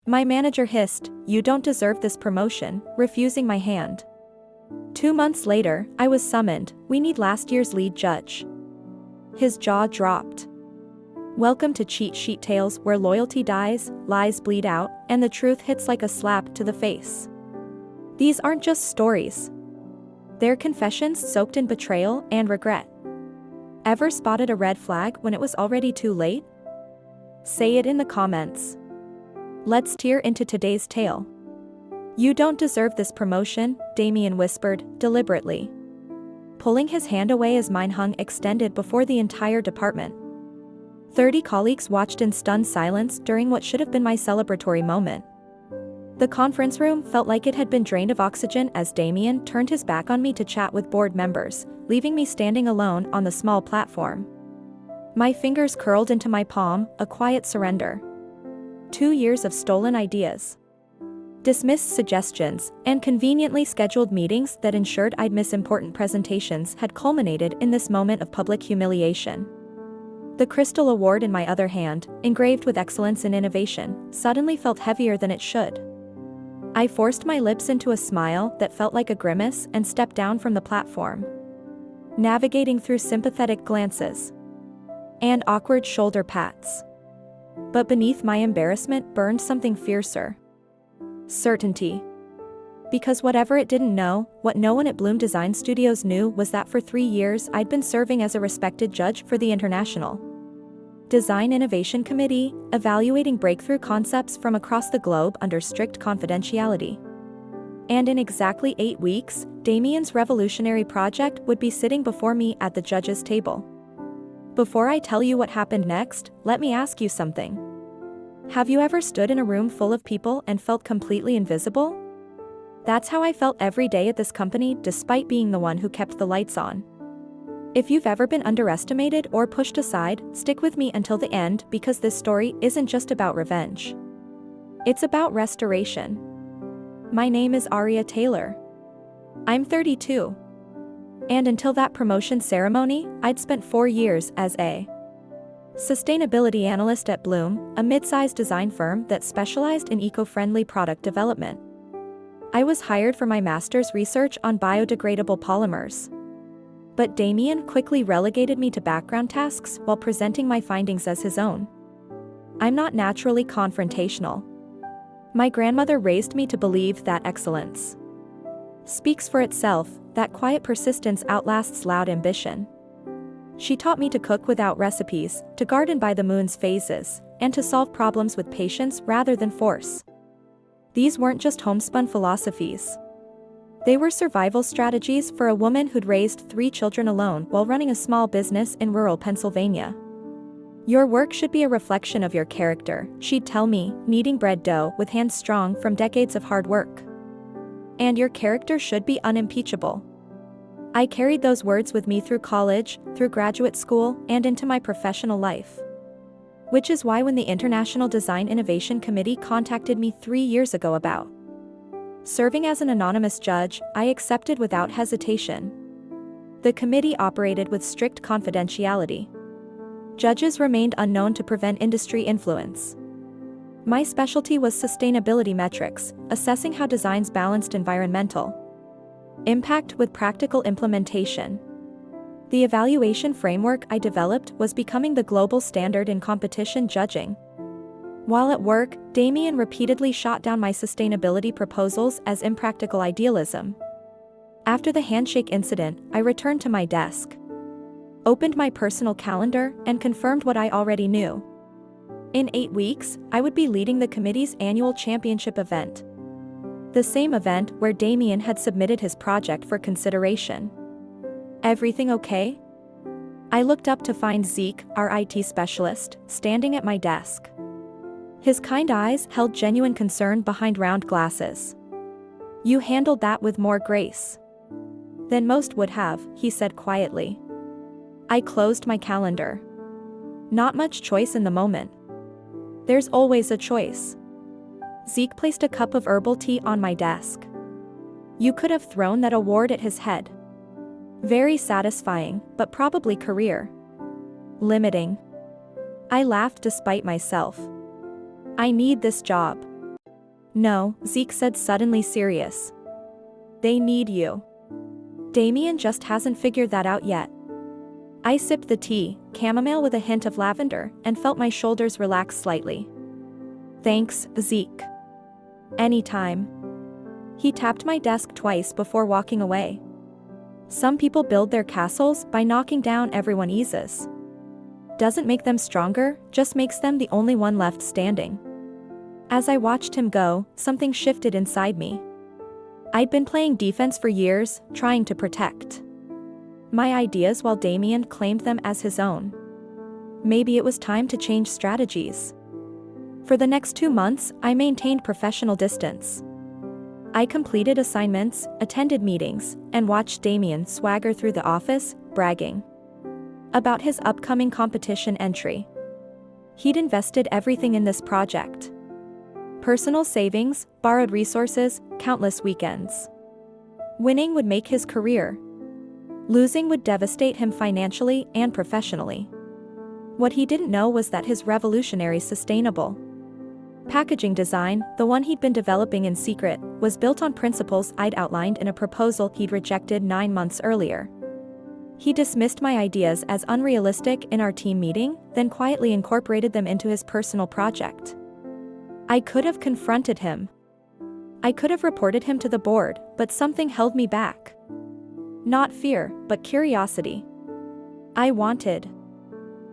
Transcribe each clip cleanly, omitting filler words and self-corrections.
My manager hissed, "You don't deserve this promotion," refusing my hand. 2 months later, I was summoned, "We need last year's lead judge." His jaw dropped. Welcome to Cheat Sheet Tales, where loyalty dies, lies bleed out, and the truth hits like a slap to the face. These aren't just stories. They're confessions soaked in betrayal and regret. Ever spotted a red flag when it was already too late? Say it in the comments. Let's tear into today's tale. "You don't deserve this promotion," Damien whispered, deliberately, pulling his hand away as mine hung extended before the entire department. 30 colleagues watched in stunned silence during what should have been my celebratory moment. The conference room felt like it had been drained of oxygen as Damien turned his back on me to chat with board members, leaving me standing alone on the small platform. My fingers curled into my palm, a quiet surrender. 2 years of stolen ideas, dismissed suggestions, and conveniently scheduled meetings that ensured I'd miss important presentations had culminated in this moment of public humiliation. The crystal award in my other hand, engraved with excellence in innovation, suddenly felt heavier than it should. I forced my lips into a smile that felt like a grimace and stepped down from the platform, navigating through sympathetic glances and awkward shoulder pats. But beneath my embarrassment burned something fiercer. Certainty. Because whatever it didn't know, what no one at Bloom Design Studios knew was that for 3 years I'd been serving as a respected judge for the International Design Innovation Committee, evaluating breakthrough concepts from across the globe under strict confidentiality. And in exactly 8 weeks, Damien's revolutionary project would be sitting before me at the judge's table. Before I tell you what happened next, let me ask you something. Have you ever stood in a room full of people and felt completely invisible? That's how I felt every day at this company, despite being the one who kept the lights on. If you've ever been underestimated or pushed aside, stick with me until the end, because this story isn't just about revenge. It's about restoration. My name is Aria Taylor. I'm 32. And until that promotion ceremony, I'd spent 4 years as a sustainability analyst at Bloom, a mid-sized design firm that specialized in eco-friendly product development. I was hired for my master's research on biodegradable polymers. But Damien quickly relegated me to background tasks while presenting my findings as his own. I'm not naturally confrontational. My grandmother raised me to believe that excellence speaks for itself, that quiet persistence outlasts loud ambition. She taught me to cook without recipes, to garden by the moon's phases, and to solve problems with patience rather than force. These weren't just homespun philosophies. They were survival strategies for a woman who'd raised 3 children alone while running a small business in rural Pennsylvania. Your work should be a reflection of your character, she'd tell me, kneading bread dough with hands strong from decades of hard work. And your character should be unimpeachable. I carried those words with me through college, through graduate school, and into my professional life. Which is why when the International Design Innovation Committee contacted me 3 years ago about serving as an anonymous judge, I accepted without hesitation. The committee operated with strict confidentiality. Judges remained unknown to prevent industry influence. My specialty was sustainability metrics, assessing how designs balanced environmental impact with practical implementation. The evaluation framework I developed was becoming the global standard in competition judging. While at work, Damien repeatedly shot down my sustainability proposals as impractical idealism. After the handshake incident, I returned to my desk, opened my personal calendar, and confirmed what I already knew. In 8 weeks, I would be leading the committee's annual championship event. The same event where Damien had submitted his project for consideration. Everything okay? I looked up to find Zeke, our IT specialist, standing at my desk. His kind eyes held genuine concern behind round glasses. You handled that with more grace than most would have, he said quietly. I closed my calendar. Not much choice in the moment. There's always a choice. Zeke placed a cup of herbal tea on my desk. You could have thrown that award at his head. Very satisfying, but probably career limiting. I laughed despite myself. I need this job. No, Zeke said, suddenly serious. They need you. Damien just hasn't figured that out yet. I sipped the tea, chamomile with a hint of lavender, and felt my shoulders relax slightly. Thanks, Zeke. Anytime. He tapped my desk twice before walking away. Some people build their castles by knocking down everyone else's. Doesn't make them stronger, just makes them the only one left standing. As I watched him go, something shifted inside me. I'd been playing defense for years, trying to protect my ideas while Damien claimed them as his own. Maybe it was time to change strategies. For the next 2 months, I maintained professional distance. I completed assignments, attended meetings, and watched Damien swagger through the office, bragging about his upcoming competition entry. He'd invested everything in this project. Personal savings, borrowed resources, countless weekends. Winning would make his career. Losing would devastate him financially and professionally. What he didn't know was that his revolutionary sustainable packaging design, the one he'd been developing in secret, was built on principles I'd outlined in a proposal he'd rejected 9 months earlier. He dismissed my ideas as unrealistic in our team meeting, then quietly incorporated them into his personal project. I could have confronted him. I could have reported him to the board, but something held me back. Not fear, but curiosity. I wanted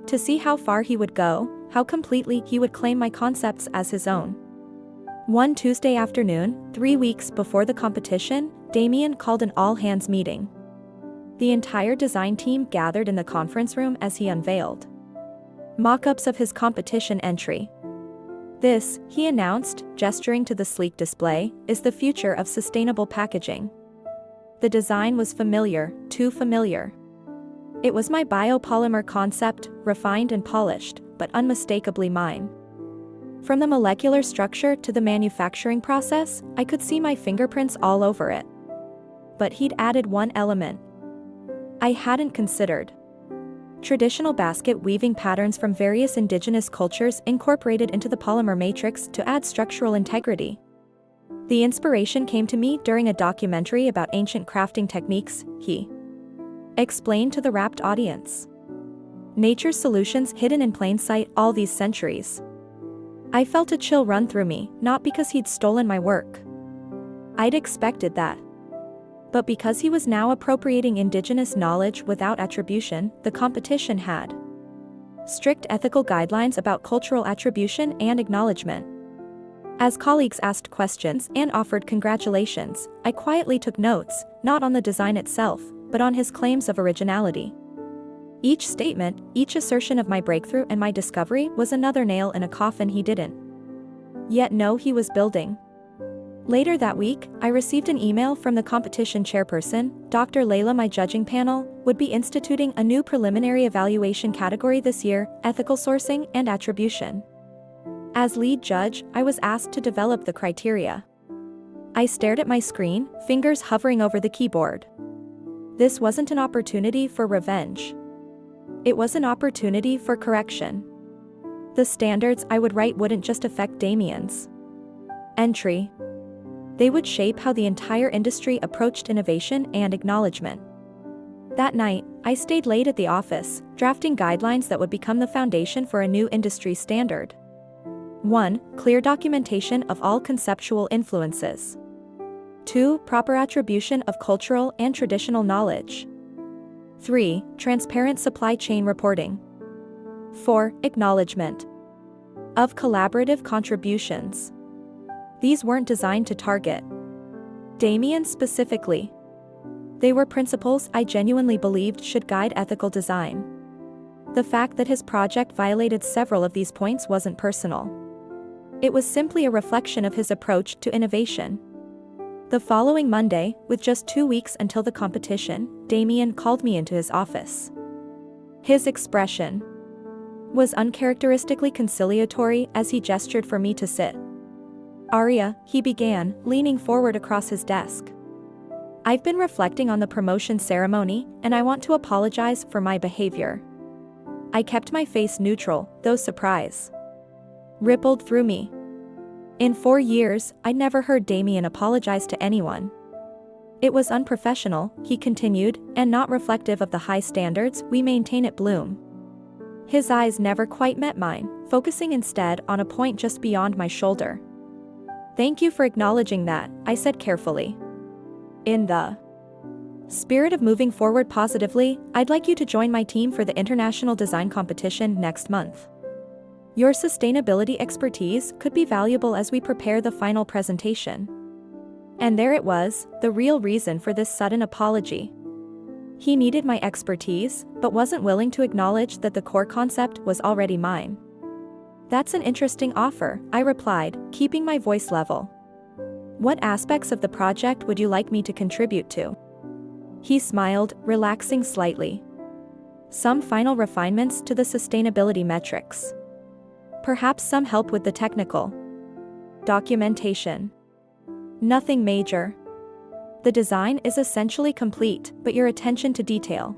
to see how far he would go, how completely he would claim my concepts as his own. One Tuesday afternoon, 3 weeks before the competition, Damien called an all-hands meeting. The entire design team gathered in the conference room as he unveiled mock-ups of his competition entry. This, he announced, gesturing to the sleek display, is the future of sustainable packaging. The design was familiar, too familiar. It was my biopolymer concept, refined and polished, but unmistakably mine. From the molecular structure to the manufacturing process, I could see my fingerprints all over it. But he'd added one element I hadn't considered. Traditional basket weaving patterns from various indigenous cultures incorporated into the polymer matrix to add structural integrity. The inspiration came to me during a documentary about ancient crafting techniques, he explained to the rapt audience. Nature's solutions hidden in plain sight all these centuries. I felt a chill run through me, not because he'd stolen my work. I'd expected that. But because he was now appropriating indigenous knowledge without attribution, the competition had strict ethical guidelines about cultural attribution and acknowledgment. As colleagues asked questions and offered congratulations, I quietly took notes, not on the design itself, but on his claims of originality. Each statement, each assertion of my breakthrough and my discovery was another nail in a coffin he didn't yet know he was building. Later that week, I received an email from the competition chairperson, Dr. Layla. My judging panel would be instituting a new preliminary evaluation category this year, ethical sourcing and attribution. As lead judge, I was asked to develop the criteria. I stared at my screen, fingers hovering over the keyboard. This wasn't an opportunity for revenge. It was an opportunity for correction. The standards I would write wouldn't just affect Damien's entry. They would shape how the entire industry approached innovation and acknowledgement. That night, I stayed late at the office, drafting guidelines that would become the foundation for a new industry standard. 1. Clear documentation of all conceptual influences. 2. Proper attribution of cultural and traditional knowledge. 3. Transparent supply chain reporting. 4. Acknowledgement of collaborative contributions. These weren't designed to target Damien specifically. They were principles I genuinely believed should guide ethical design. The fact that his project violated several of these points wasn't personal. It was simply a reflection of his approach to innovation. The following Monday, with just 2 weeks until the competition, Damien called me into his office. His expression was uncharacteristically conciliatory as he gestured for me to sit. Arya, he began, leaning forward across his desk. I've been reflecting on the promotion ceremony, and I want to apologize for my behavior. I kept my face neutral, though surprise rippled through me. In 4 years, I'd never heard Damien apologize to anyone. It was unprofessional, he continued, and not reflective of the high standards we maintain at Bloom. His eyes never quite met mine, focusing instead on a point just beyond my shoulder. "Thank you for acknowledging that," I said carefully. "In the spirit of moving forward positively, I'd like you to join my team for the International Design Competition next month. Your sustainability expertise could be valuable as we prepare the final presentation." And there it was, the real reason for this sudden apology. He needed my expertise, but wasn't willing to acknowledge that the core concept was already mine. "That's an interesting offer," I replied, keeping my voice level. "What aspects of the project would you like me to contribute to?" He smiled, relaxing slightly. "Some final refinements to the sustainability metrics. Perhaps some help with the technical documentation. Nothing major. The design is essentially complete, but your attention to detail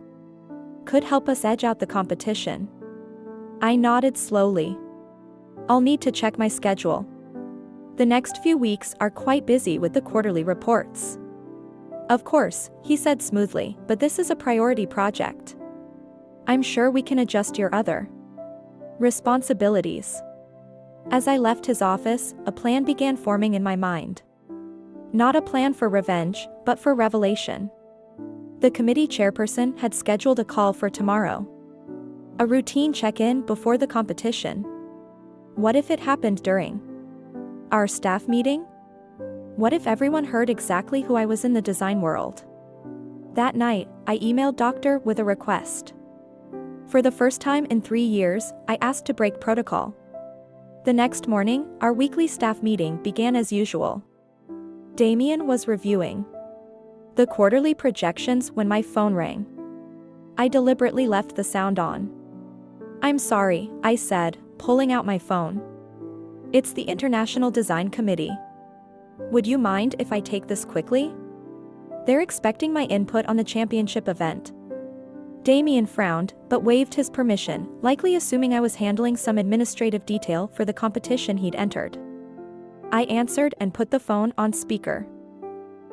could help us edge out the competition." I nodded slowly. "I'll need to check my schedule. The next few weeks are quite busy with the quarterly reports." "Of course," he said smoothly, "but this is a priority project. I'm sure we can adjust your other responsibilities." As I left his office, a plan began forming in my mind. Not a plan for revenge, but for revelation. The committee chairperson had scheduled a call for tomorrow. A routine check-in before the competition. What if it happened during our staff meeting? What if everyone heard exactly who I was in the design world? That night, I emailed Doctor with a request. For the first time in 3 years, I asked to break protocol. The next morning, our weekly staff meeting began as usual. Damien was reviewing the quarterly projections when my phone rang. I deliberately left the sound on. "I'm sorry," I said, pulling out my phone. "It's the International Design Committee. Would you mind if I take this quickly? They're expecting my input on the championship event." Damien frowned, but waived his permission, likely assuming I was handling some administrative detail for the competition he'd entered. I answered and put the phone on speaker.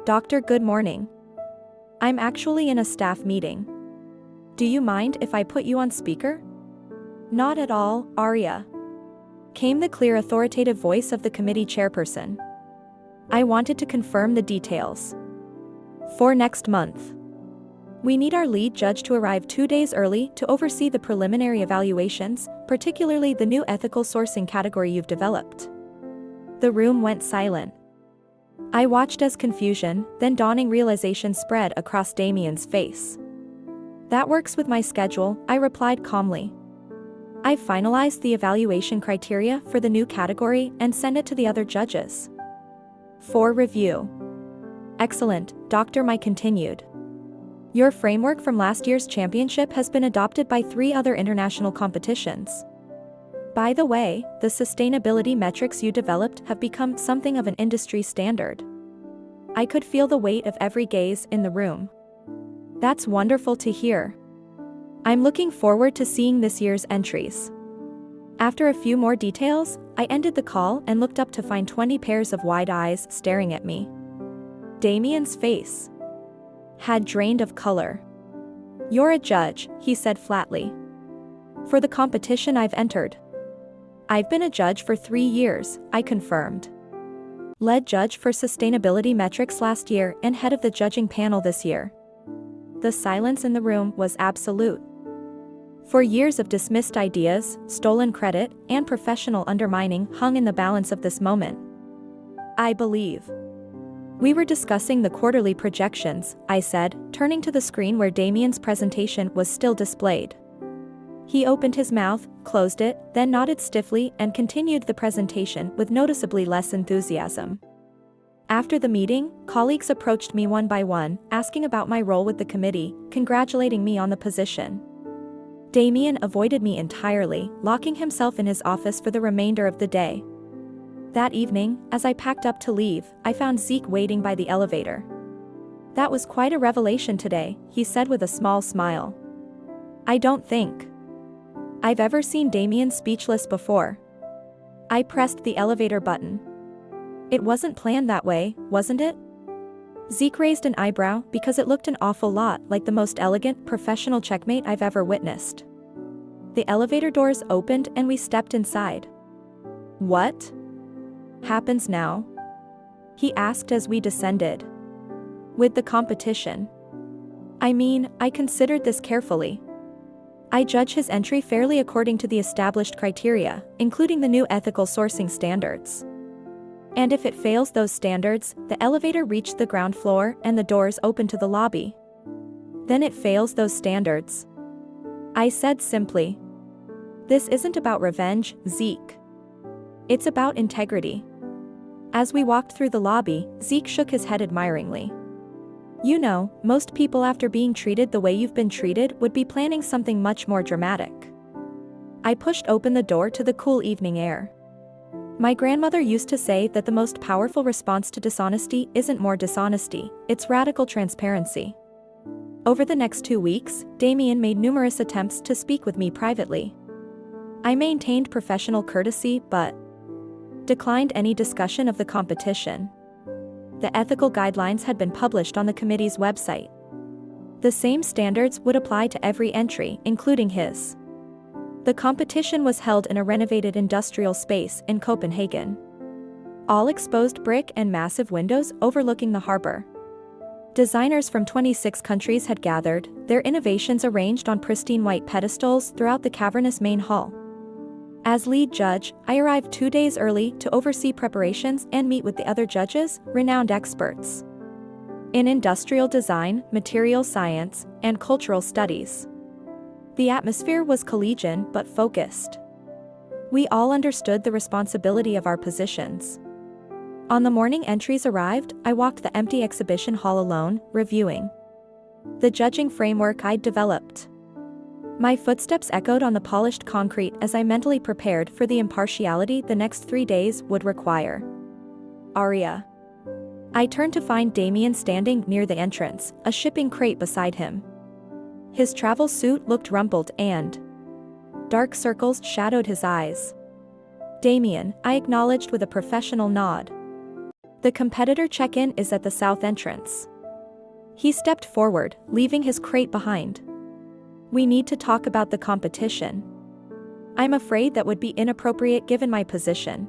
"Doctor, good morning. I'm actually in a staff meeting. Do you mind if I put you on speaker?" "Not at all, Arya," came the clear authoritative voice of the committee chairperson. I wanted to confirm the details. "For next month. We need our lead judge to arrive 2 days early to oversee the preliminary evaluations, particularly the new ethical sourcing category you've developed." The room went silent. I watched as confusion, then dawning realization spread across Damien's face. "That works with my schedule," I replied calmly. "I've finalized the evaluation criteria for the new category and sent it to the other judges for review." "Excellent," Dr. Mai continued. "Your framework from last year's championship has been adopted by 3 other international competitions. By the way, the sustainability metrics you developed have become something of an industry standard." I could feel the weight of every gaze in the room. "That's wonderful to hear. I'm looking forward to seeing this year's entries." After a few more details, I ended the call and looked up to find 20 pairs of wide eyes staring at me. Damien's face had drained of color. "You're a judge," he said flatly. "For the competition I've entered." "I've been a judge for 3 years," I confirmed. "Lead judge for sustainability metrics last year and head of the judging panel this year." The silence in the room was absolute. For years of dismissed ideas, stolen credit, and professional undermining hung in the balance of this moment. "I believe we were discussing the quarterly projections," I said, turning to the screen where Damien's presentation was still displayed. He opened his mouth, closed it, then nodded stiffly and continued the presentation with noticeably less enthusiasm. After the meeting, colleagues approached me one by one, asking about my role with the committee, congratulating me on the position. Damien avoided me entirely, locking himself in his office for the remainder of the day. That evening, as I packed up to leave, I found Zeke waiting by the elevator. "That was quite a revelation today," he said with a small smile. "I don't think I've ever seen Damien speechless before." I pressed the elevator button. It wasn't planned that way, wasn't it? Zeke raised an eyebrow because it looked an awful lot like the most elegant, professional checkmate I've ever witnessed. The elevator doors opened and we stepped inside. "What happens now?" he asked as we descended. "With the competition. I mean, I considered this carefully. I judge his entry fairly according to the established criteria, including the new ethical sourcing standards. And if it fails those standards, the elevator reached the ground floor and the doors opened to the lobby. Then it fails those standards," I said simply. "This isn't about revenge, Zeke. It's about integrity." As we walked through the lobby, Zeke shook his head admiringly. "You know, most people after being treated the way you've been treated would be planning something much more dramatic." I pushed open the door to the cool evening air. My grandmother used to say that the most powerful response to dishonesty isn't more dishonesty, it's radical transparency. Over the next 2 weeks, Damien made numerous attempts to speak with me privately. I maintained professional courtesy but declined any discussion of the competition. The ethical guidelines had been published on the committee's website. The same standards would apply to every entry, including his. The competition was held in a renovated industrial space in Copenhagen. All exposed brick and massive windows overlooking the harbor. Designers from 26 countries had gathered, their innovations arranged on pristine white pedestals throughout the cavernous main hall. As lead judge, I arrived 2 days early to oversee preparations and meet with the other judges, renowned experts in industrial design, material science, and cultural studies. The atmosphere was collegial but focused. We all understood the responsibility of our positions. On the morning entries arrived, I walked the empty exhibition hall alone, reviewing the judging framework I'd developed. My footsteps echoed on the polished concrete as I mentally prepared for the impartiality the next 3 days would require. "Aria." I turned to find Damien standing near the entrance, a shipping crate beside him. His travel suit looked rumpled and dark circles shadowed his eyes. "Damien," I acknowledged with a professional nod. "The competitor check-in is at the south entrance." He stepped forward, leaving his crate behind. "We need to talk about the competition." "I'm afraid that would be inappropriate given my position."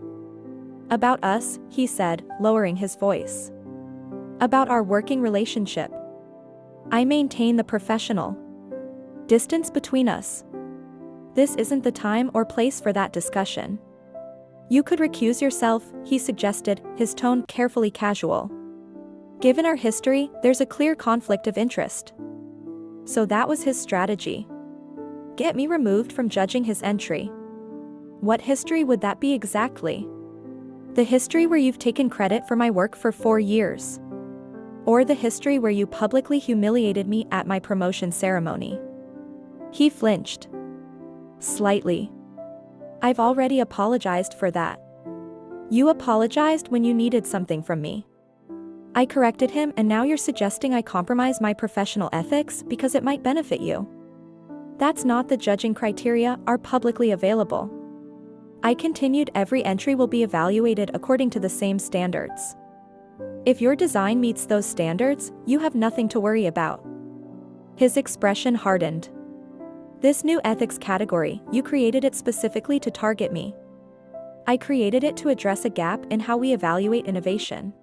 "About us," he said, lowering his voice. "About our working relationship. I maintain the professional distance between us. This isn't the time or place for that discussion." "You could recuse yourself," he suggested, his tone carefully casual. "Given our history, there's a clear conflict of interest." So that was his strategy. Get me removed from judging his entry. What history would that be exactly? The history where you've taken credit for my work for 4 years? Or the history where you publicly humiliated me at my promotion ceremony? He flinched slightly. "I've already apologized for that." "You apologized when you needed something from me." I corrected him, and now you're suggesting I compromise my professional ethics because it might benefit you. That's not the judging criteria are publicly available. I continued, every entry will be evaluated according to the same standards. If your design meets those standards, you have nothing to worry about. His expression hardened. This new ethics category, you created it specifically to target me. I created it to address a gap in how we evaluate innovation.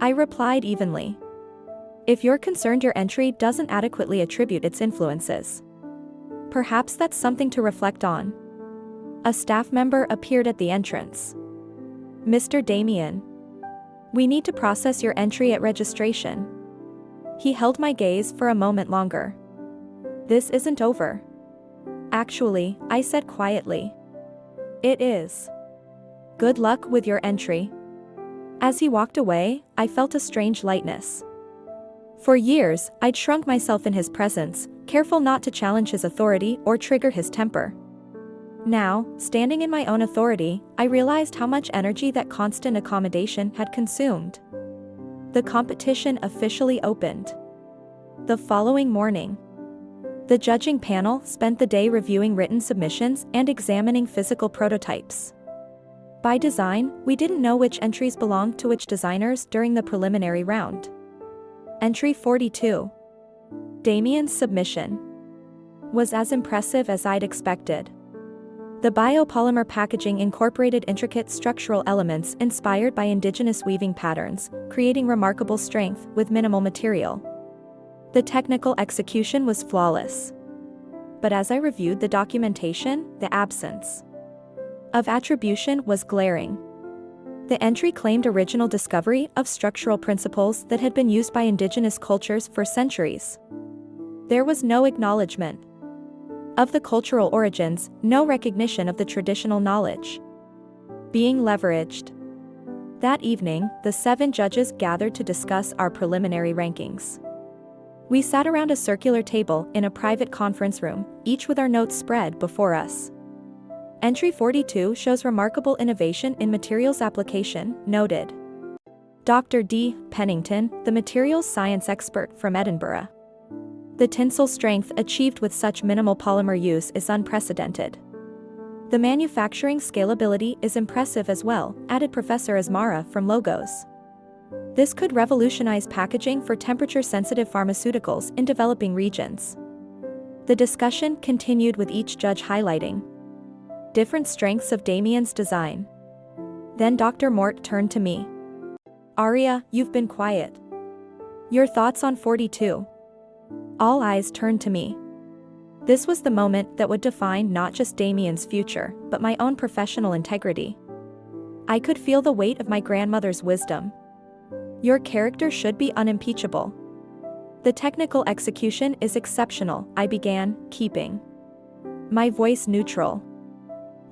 I replied evenly. If you're concerned your entry doesn't adequately attribute its influences, perhaps that's something to reflect on. A staff member appeared at the entrance. "Mr. Damien, we need to process your entry at registration." He held my gaze for a moment longer. "This isn't over." "Actually," I said quietly. "It is. Good luck with your entry." As he walked away, I felt a strange lightness. For years, I'd shrunk myself in his presence, careful not to challenge his authority or trigger his temper. Now, standing in my own authority, I realized how much energy that constant accommodation had consumed. The competition officially opened. The following morning, the judging panel spent the day reviewing written submissions and examining physical prototypes. By design, we didn't know which entries belonged to which designers during the preliminary round. Entry 42. Damien's submission was as impressive as I'd expected. The biopolymer packaging incorporated intricate structural elements inspired by indigenous weaving patterns, creating remarkable strength with minimal material. The technical execution was flawless. But as I reviewed the documentation, the absence of attribution was glaring. The entry claimed original discovery of structural principles that had been used by indigenous cultures for centuries. There was no acknowledgement of the cultural origins, no recognition of the traditional knowledge being leveraged. That evening, the 7 judges gathered to discuss our preliminary rankings. We sat around a circular table in a private conference room, each with our notes spread before us. Entry 42 shows remarkable innovation in materials application, noted Dr. D. Pennington, the materials science expert from Edinburgh. The tensile strength achieved with such minimal polymer use is unprecedented. The manufacturing scalability is impressive as well, added Professor Asmara from Logos. This could revolutionize packaging for temperature-sensitive pharmaceuticals in developing regions. The discussion continued with each judge highlighting different strengths of Damien's design. Then Dr. Mort turned to me. Aria, you've been quiet. Your thoughts on 42? All eyes turned to me. This was the moment that would define not just Damien's future, but my own professional integrity. I could feel the weight of my grandmother's wisdom. Your character should be unimpeachable. The technical execution is exceptional, I began, keeping my voice neutral.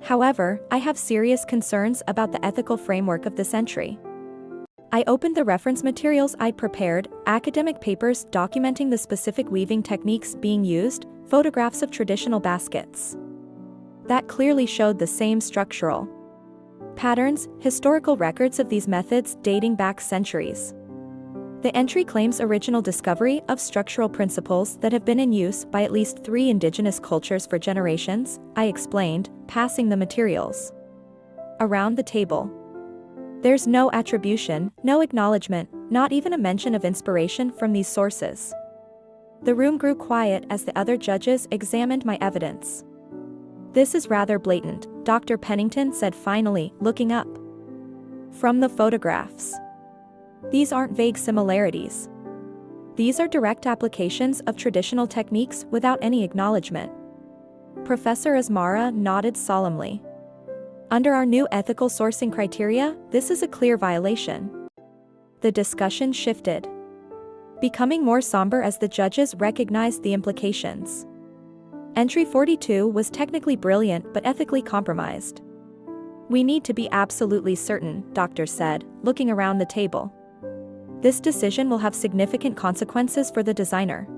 However, I have serious concerns about the ethical framework of this entry. I opened the reference materials I'd prepared, academic papers documenting the specific weaving techniques being used, photographs of traditional baskets that clearly showed the same structural patterns, historical records of these methods dating back centuries. The entry claims original discovery of structural principles that have been in use by at least 3 indigenous cultures for generations, I explained, passing the materials around the table. There's no attribution, no acknowledgement, not even a mention of inspiration from these sources. The room grew quiet as the other judges examined my evidence. This is rather blatant, Dr. Pennington said finally, looking up from the photographs. These aren't vague similarities. These are direct applications of traditional techniques without any acknowledgement. Professor Asmara nodded solemnly. Under our new ethical sourcing criteria, this is a clear violation. The discussion shifted, becoming more somber as the judges recognized the implications. Entry 42 was technically brilliant but ethically compromised. We need to be absolutely certain, Doctor said, looking around the table. This decision will have significant consequences for the designer.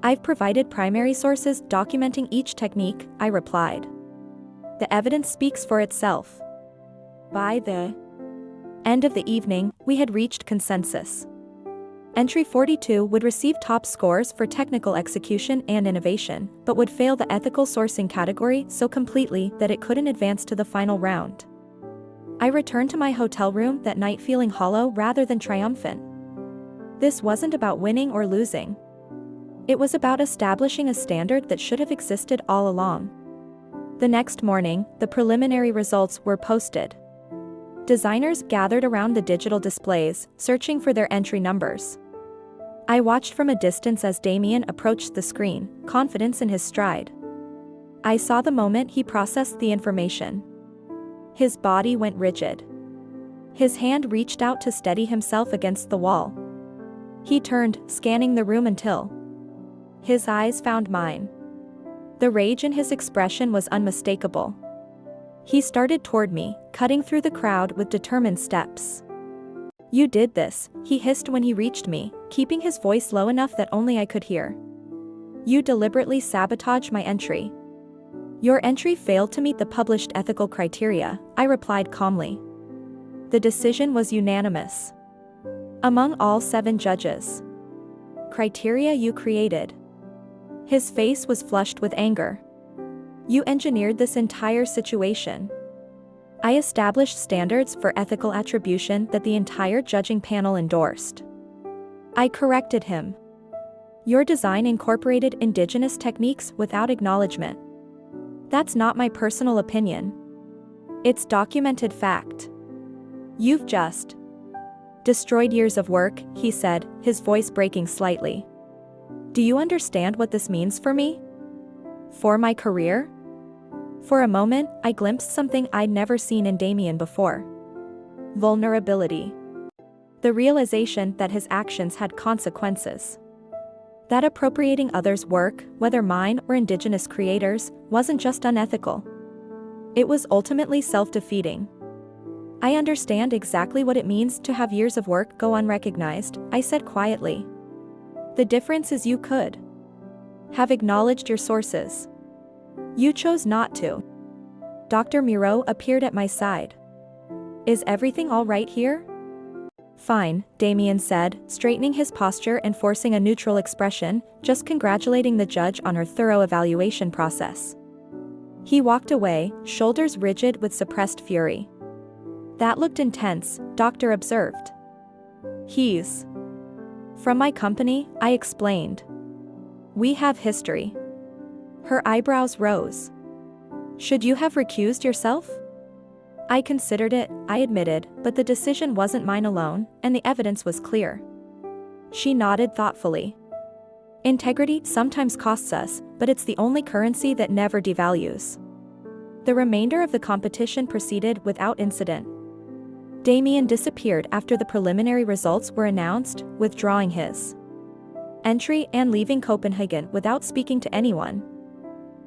I've provided primary sources documenting each technique, I replied. The evidence speaks for itself. By the end of the evening, we had reached consensus. Entry 42 would receive top scores for technical execution and innovation, but would fail the ethical sourcing category so completely that it couldn't advance to the final round. I returned to my hotel room that night feeling hollow rather than triumphant. This wasn't about winning or losing. It was about establishing a standard that should have existed all along. The next morning, the preliminary results were posted. Designers gathered around the digital displays, searching for their entry numbers. I watched from a distance as Damien approached the screen, confidence in his stride. I saw the moment he processed the information. His body went rigid. His hand reached out to steady himself against the wall. He turned, scanning the room until his eyes found mine. The rage in his expression was unmistakable. He started toward me, cutting through the crowd with determined steps. You did this, he hissed when he reached me, keeping his voice low enough that only I could hear. You deliberately sabotaged my entry. Your entry failed to meet the published ethical criteria, I replied calmly. The decision was unanimous among all 7 judges. Criteria you created. His face was flushed with anger. You engineered this entire situation. I established standards for ethical attribution that the entire judging panel endorsed. I corrected him. Your design incorporated indigenous techniques without acknowledgement. That's not my personal opinion. It's documented fact. You've just destroyed years of work, he said, his voice breaking slightly. Do you understand what this means for me? For my career? For a moment, I glimpsed something I'd never seen in Damien before. Vulnerability. The realization that his actions had consequences. That appropriating others' work, whether mine or indigenous creators, wasn't just unethical. It was ultimately self-defeating. I understand exactly what it means to have years of work go unrecognized, I said quietly. The difference is you could have acknowledged your sources. You chose not to. Dr. Miro appeared at my side. Is everything all right here? Fine, Damien said, straightening his posture and forcing a neutral expression, just congratulating the judge on her thorough evaluation process. He walked away, shoulders rigid with suppressed fury. That looked intense, Doctor observed. He's from my company, I explained. We have history. Her eyebrows rose. Should you have recused yourself? I considered it, I admitted, but the decision wasn't mine alone, and the evidence was clear. She nodded thoughtfully. Integrity sometimes costs us, but it's the only currency that never devalues. The remainder of the competition proceeded without incident. Damien disappeared after the preliminary results were announced, withdrawing his entry and leaving Copenhagen without speaking to anyone.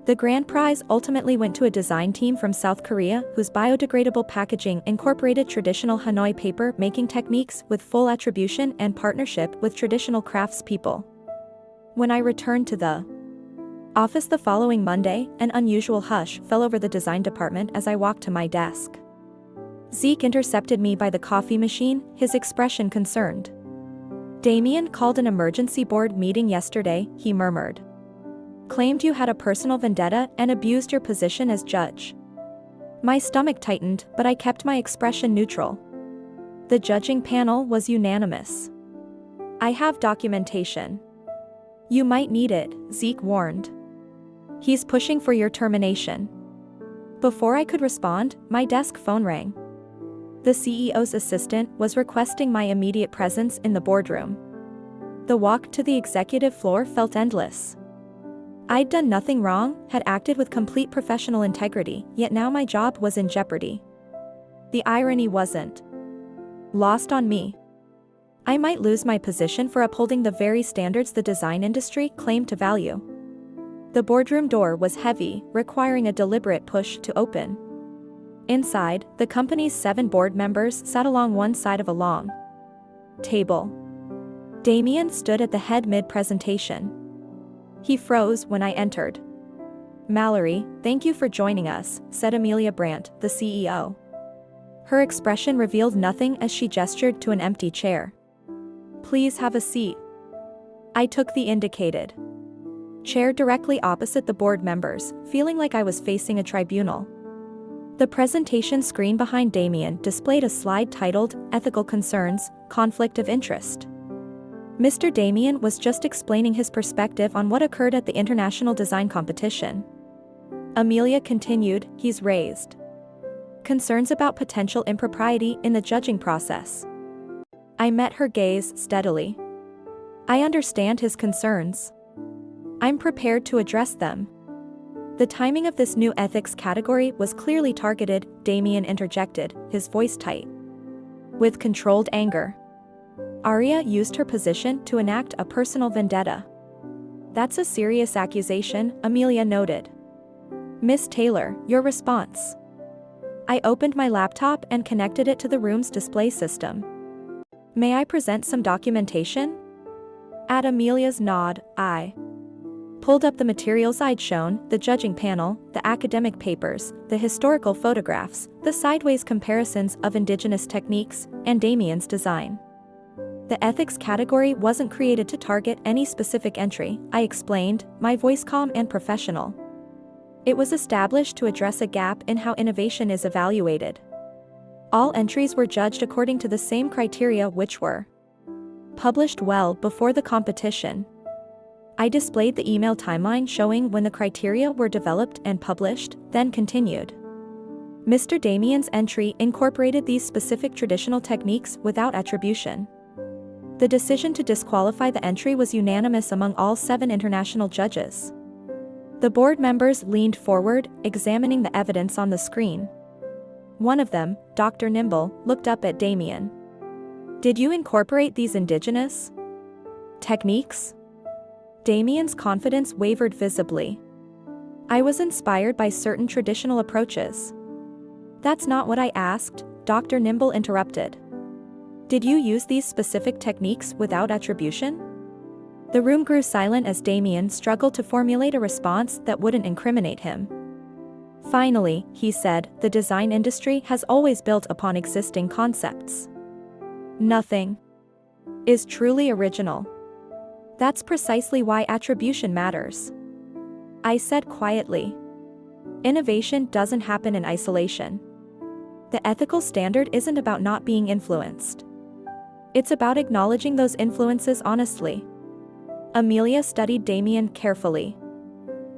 The grand prize ultimately went to a design team from South Korea whose biodegradable packaging incorporated traditional Hanoi paper-making techniques with full attribution and partnership with traditional craftspeople. When I returned to the office the following Monday, an unusual hush fell over the design department as I walked to my desk. Zeke intercepted me by the coffee machine, his expression concerned. Damien called an emergency board meeting yesterday, he murmured. Claimed you had a personal vendetta and abused your position as judge. My stomach tightened, but I kept my expression neutral. The judging panel was unanimous. I have documentation. You might need it, Zeke warned. He's pushing for your termination. Before I could respond, my desk phone rang. The CEO's assistant was requesting my immediate presence in the boardroom. The walk to the executive floor felt endless. I'd done nothing wrong, had acted with complete professional integrity, yet now my job was in jeopardy. The irony wasn't lost on me. I might lose my position for upholding the very standards the design industry claimed to value. The boardroom door was heavy, requiring a deliberate push to open. Inside, the company's 7 board members sat along one side of a long table. Damien stood at the head mid-presentation. He froze when I entered. Mallory, thank you for joining us, said Amelia Brandt, the CEO. Her expression revealed nothing as she gestured to an empty chair. Please have a seat. I took the indicated chair directly opposite the board members, feeling like I was facing a tribunal. The presentation screen behind Damien displayed a slide titled, Ethical Concerns, Conflict of Interest. Mr. Damien was just explaining his perspective on what occurred at the International Design Competition. Amelia continued, he's raised concerns about potential impropriety in the judging process. I met her gaze steadily. I understand his concerns. I'm prepared to address them. The timing of this new ethics category was clearly targeted, Damien interjected, his voice tight with controlled anger. Arya used her position to enact a personal vendetta. That's a serious accusation, Amelia noted. Miss Taylor, your response. I opened my laptop and connected it to the room's display system. May I present some documentation? At Amelia's nod, I pulled up the materials I'd shown, the judging panel, the academic papers, the historical photographs, the sideways comparisons of indigenous techniques, and Damien's design. The ethics category wasn't created to target any specific entry, I explained, my voice calm and professional. It was established to address a gap in how innovation is evaluated. All entries were judged according to the same criteria, which were published well before the competition. I displayed the email timeline showing when the criteria were developed and published, then continued. Mr. Damien's entry incorporated these specific traditional techniques without attribution. The decision to disqualify the entry was unanimous among all 7 international judges. The board members leaned forward, examining the evidence on the screen. One of them, Dr. Nimble, looked up at Damien. "Did you incorporate these indigenous techniques?" Damien's confidence wavered visibly. "I was inspired by certain traditional approaches." "That's not what I asked," Dr. Nimble interrupted. "Did you use these specific techniques without attribution?" The room grew silent as Damien struggled to formulate a response that wouldn't incriminate him. Finally, he said, "The design industry has always built upon existing concepts. Nothing is truly original. That's precisely why attribution matters," I said quietly. "Innovation doesn't happen in isolation. The ethical standard isn't about not being influenced. It's about acknowledging those influences honestly." Amelia studied Damien carefully.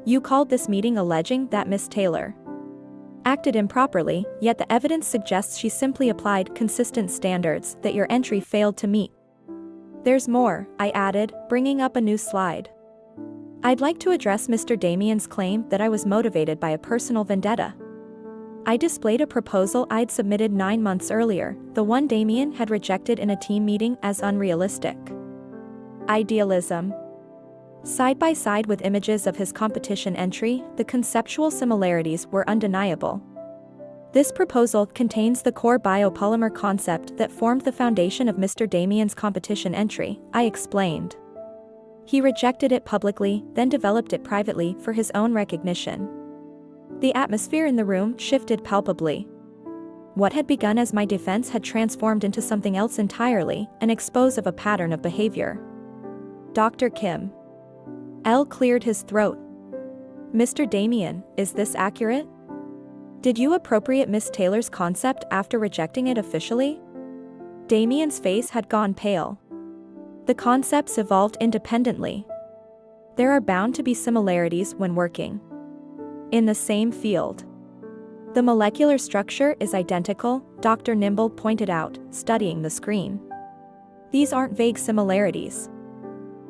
"You called this meeting alleging that Miss Taylor acted improperly, yet the evidence suggests she simply applied consistent standards that your entry failed to meet." "There's more," I added, bringing up a new slide. "I'd like to address Mr. Damien's claim that I was motivated by a personal vendetta." I displayed a proposal I'd submitted 9 months earlier, the one Damien had rejected in a team meeting as unrealistic. Idealism. Side by side with images of his competition entry, the conceptual similarities were undeniable. This proposal contains the core biopolymer concept that formed the foundation of Mr. Damien's competition entry, I explained. He rejected it publicly, then developed it privately for his own recognition. The atmosphere in the room shifted palpably. What had begun as my defense had transformed into something else entirely, an expose of a pattern of behavior. Dr. Kim L. cleared his throat. "Mr. Damien, is this accurate? Did you appropriate Miss Taylor's concept after rejecting it officially?" Damien's face had gone pale. "The concepts evolved independently. There are bound to be similarities when working in the same field. The molecular structure is identical," Dr. Nimble pointed out, studying the screen. "These aren't vague similarities."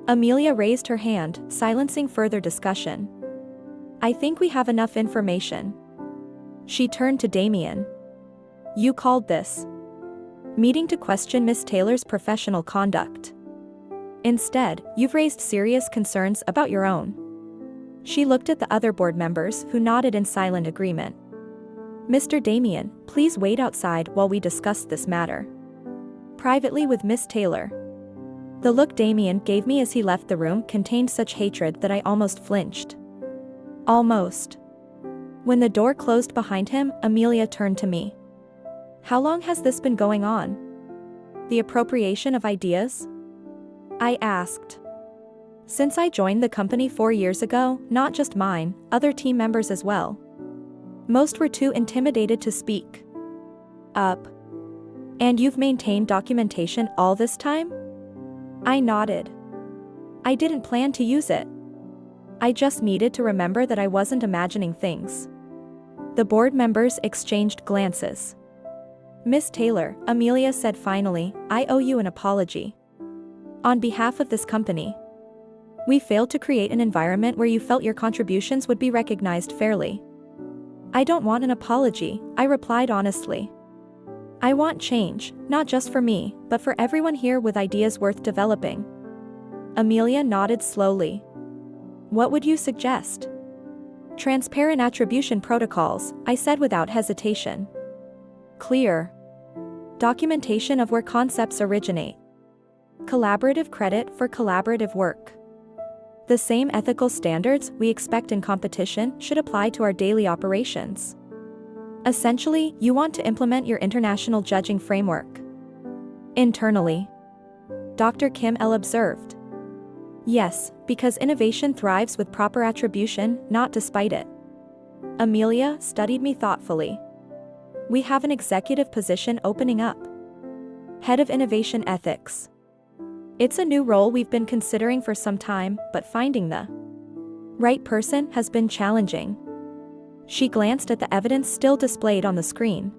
Amelia raised her hand, silencing further discussion. "I think we have enough information." She turned to Damien. "You called this meeting to question Miss Taylor's professional conduct. Instead, you've raised serious concerns about your own." She looked at the other board members who nodded in silent agreement. "Mr. Damien, please wait outside while we discuss this matter privately with Miss Taylor." The look Damien gave me as he left the room contained such hatred that I almost flinched. Almost. When the door closed behind him, Amelia turned to me. "How long has this been going on? The appropriation of ideas?" I asked. "Since I joined the company 4 years ago, not just mine, other team members as well. Most were too intimidated to speak up." "And you've maintained documentation all this time?" I nodded. "I didn't plan to use it. I just needed to remember that I wasn't imagining things." The board members exchanged glances. "Miss Taylor," Amelia said finally, "I owe you an apology. On behalf of this company, we failed to create an environment where you felt your contributions would be recognized fairly." "I don't want an apology," I replied honestly. "I want change, not just for me, but for everyone here with ideas worth developing." Amelia nodded slowly. "What would you suggest?" "Transparent attribution protocols," I said without hesitation. "Clear documentation of where concepts originate. Collaborative credit for collaborative work. The same ethical standards we expect in competition should apply to our daily operations." Essentially, you want to implement your international judging framework internally, Dr. Kim L. observed. "Yes, because innovation thrives with proper attribution, not despite it." Amelia studied me thoughtfully. We have an executive position opening up. Head of Innovation Ethics. It's a new role we've been considering for some time, but finding the right person has been challenging. She glanced at the evidence still displayed on the screen.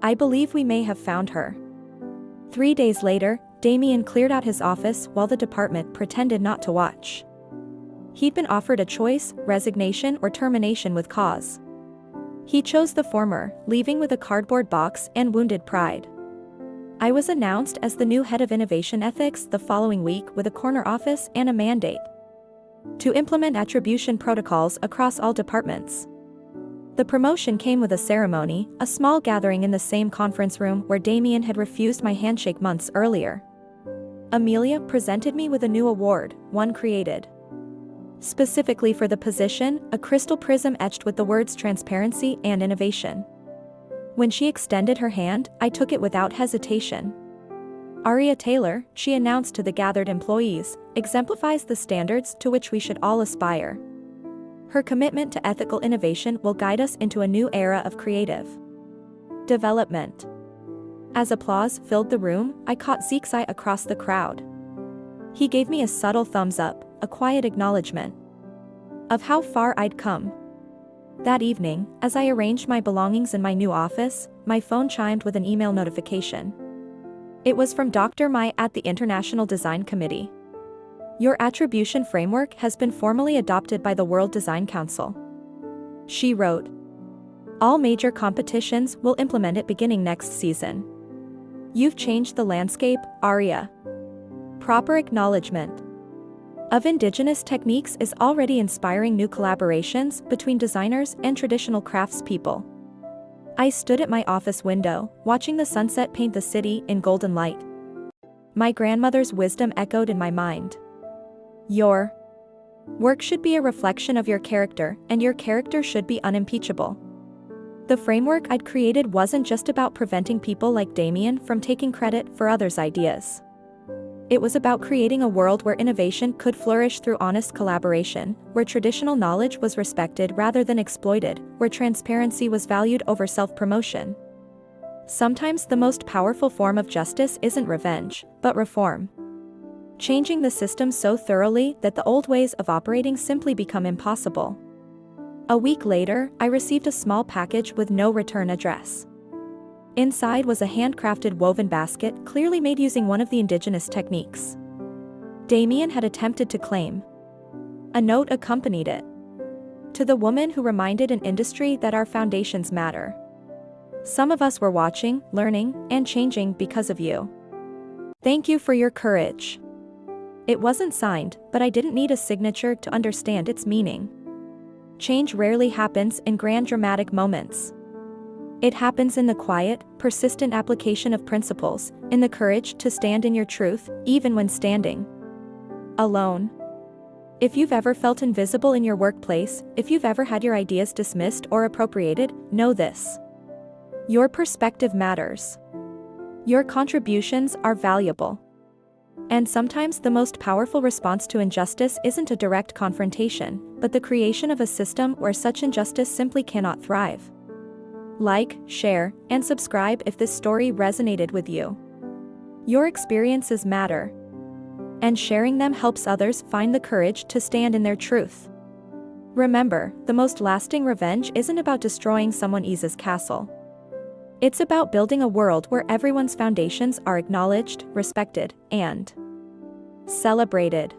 I believe we may have found her. 3 days later, Damien cleared out his office while the department pretended not to watch. He'd been offered a choice, resignation or termination with cause. He chose the former, leaving with a cardboard box and wounded pride. I was announced as the new head of Innovation Ethics the following week with a corner office and a mandate to implement attribution protocols across all departments. The promotion came with a ceremony, a small gathering in the same conference room where Damien had refused my handshake months earlier. Amelia presented me with a new award, one created specifically for the position, a crystal prism etched with the words transparency and innovation. When she extended her hand, I took it without hesitation. Aria Taylor, she announced to the gathered employees, exemplifies the standards to which we should all aspire. Her commitment to ethical innovation will guide us into a new era of creative development. As applause filled the room, I caught Zeke's eye across the crowd. He gave me a subtle thumbs up, a quiet acknowledgement of how far I'd come. That evening, as I arranged my belongings in my new office, my phone chimed with an email notification. It was from Dr. Mai at the International Design Committee. Your attribution framework has been formally adopted by the World Design Council. She wrote. All major competitions will implement it beginning next season. You've changed the landscape, Aria. Proper acknowledgement of indigenous techniques is already inspiring new collaborations between designers and traditional craftspeople. I stood at my office window, watching the sunset paint the city in golden light. My grandmother's wisdom echoed in my mind. Your work should be a reflection of your character, and your character should be unimpeachable. The framework I'd created wasn't just about preventing people like Damien from taking credit for others' ideas. It was about creating a world where innovation could flourish through honest collaboration, where traditional knowledge was respected rather than exploited, where transparency was valued over self-promotion. Sometimes the most powerful form of justice isn't revenge, but reform. Changing the system so thoroughly that the old ways of operating simply become impossible. A week later, I received a small package with no return address. Inside was a handcrafted woven basket clearly made using one of the indigenous techniques Damien had attempted to claim. A note accompanied it. To the woman who reminded an industry that our foundations matter. Some of us were watching, learning, and changing because of you. Thank you for your courage. It wasn't signed, but I didn't need a signature to understand its meaning. Change rarely happens in grand dramatic moments. It happens in the quiet, persistent application of principles, in the courage to stand in your truth, even when standing alone. If you've ever felt invisible in your workplace, if you've ever had your ideas dismissed or appropriated, know this. Your perspective matters. Your contributions are valuable. And sometimes the most powerful response to injustice isn't a direct confrontation, but the creation of a system where such injustice simply cannot thrive. Like, share, and subscribe if this story resonated with you. Your experiences matter. And sharing them helps others find the courage to stand in their truth. Remember, the most lasting revenge isn't about destroying someone else's castle. It's about building a world where everyone's foundations are acknowledged, respected, and celebrated.